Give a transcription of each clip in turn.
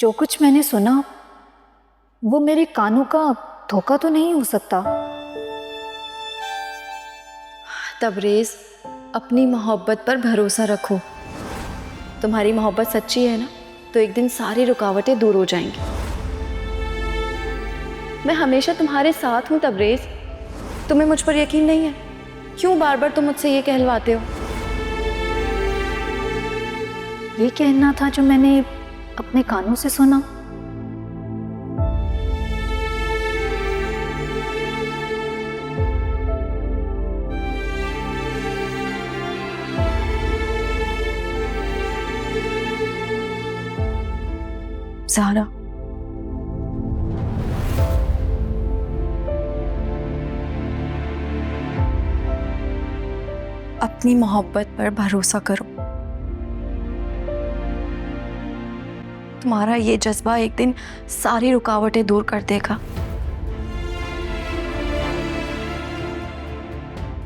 जो कुछ मैंने सुना वो मेरे कानों का धोखा तो नहीं हो सकता। तबरेज़, अपनी मोहब्बत पर भरोसा रखो। तुम्हारी मोहब्बत सच्ची है ना, तो एक दिन सारी रुकावटें दूर हो जाएंगी। मैं हमेशा तुम्हारे साथ हूँ तबरेज़। तुम्हें मुझ पर यकीन नहीं है? क्यों बार बार तुम मुझसे ये कहलवाते हो? ये कहना था जो मैंने अपने कानों से सुना। ज़हरा, अपनी मोहब्बत पर भरोसा करो। तुम्हारा ये जज्बा एक दिन सारी रुकावटें दूर कर देगा।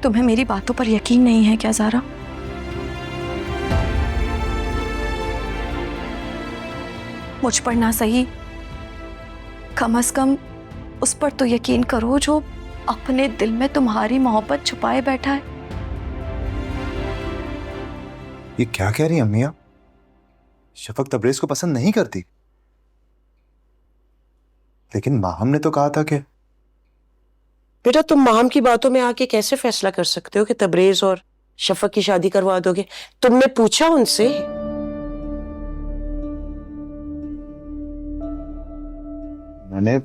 तुम्हें मेरी बातों पर यकीन नहीं है क्या ज़हरा? मुझ पर ना सही, कम से कम उस पर तो यकीन करो जो अपने दिल में तुम्हारी मोहब्बत छुपाए बैठा है। ये क्या कह रही हैं अम्मी आप? शफक तबरेज को पसंद नहीं करती, लेकिन माहम ने तो कहा था कि बेटा तुम माहम की बातों में आके कैसे फैसला कर सकते हो कि तबरेज और शफक की शादी करवा दोगे? तुमने पूछा उनसे? मैंने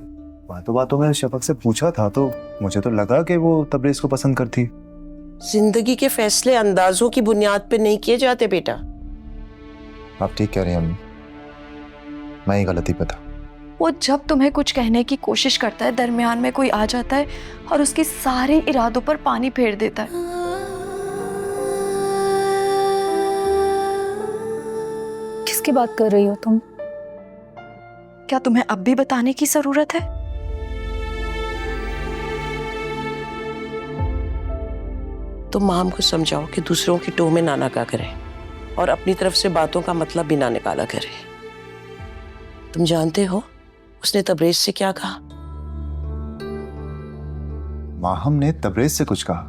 बातों बातों में शफक से पूछा था तो मुझे तो लगा कि वो तबरेज को पसंद करती। जिंदगी के फैसले अंदाजों की बुनियाद पे नहीं किए जाते बेटा। आप ठीक कह रही हैं अम्मी, मैं ही गलती पे था। वो जब तुम्हें कुछ कहने की कोशिश करता है, दरमियान में कोई आ जाता है और उसके सारे इरादों पर पानी फेर देता है। किसकी बात कर रही हो तुम? क्या तुम्हें अब भी बताने की जरूरत है? तुम माहम को समझाओ कि दूसरों की टोह में ना नाका करे और अपनी तरफ से बातों का मतलब भी ना निकाला करे। तुम जानते हो उसने तबरेज से क्या कहा? माहम ने तबरेज से कुछ कहा,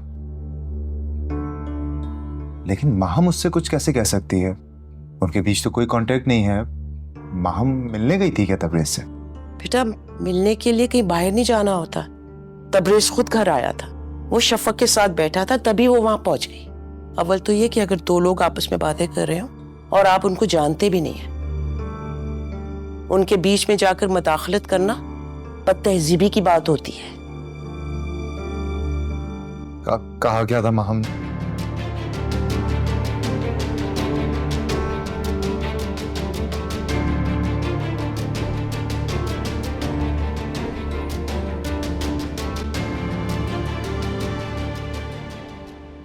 लेकिन माहम उससे कुछ कैसे कह सकती है? उनके बीच तो कोई कांटेक्ट नहीं है। माहम मिलने गई थी क्या तबरेज से? बेटा मिलने के लिए कहीं बाहर नहीं जाना होता। तबरेज खुद घर आया था, वो शफक के साथ बैठा था, तभी वो वहां पहुंच गई। अव्वल तो ये कि अगर दो लोग आपस में बातें कर रहे हो और आप उनको जानते भी नहीं है, उनके बीच में जाकर मुदाखलत करना बदतहजीबी की बात होती है। कहा क्या था माहम ने?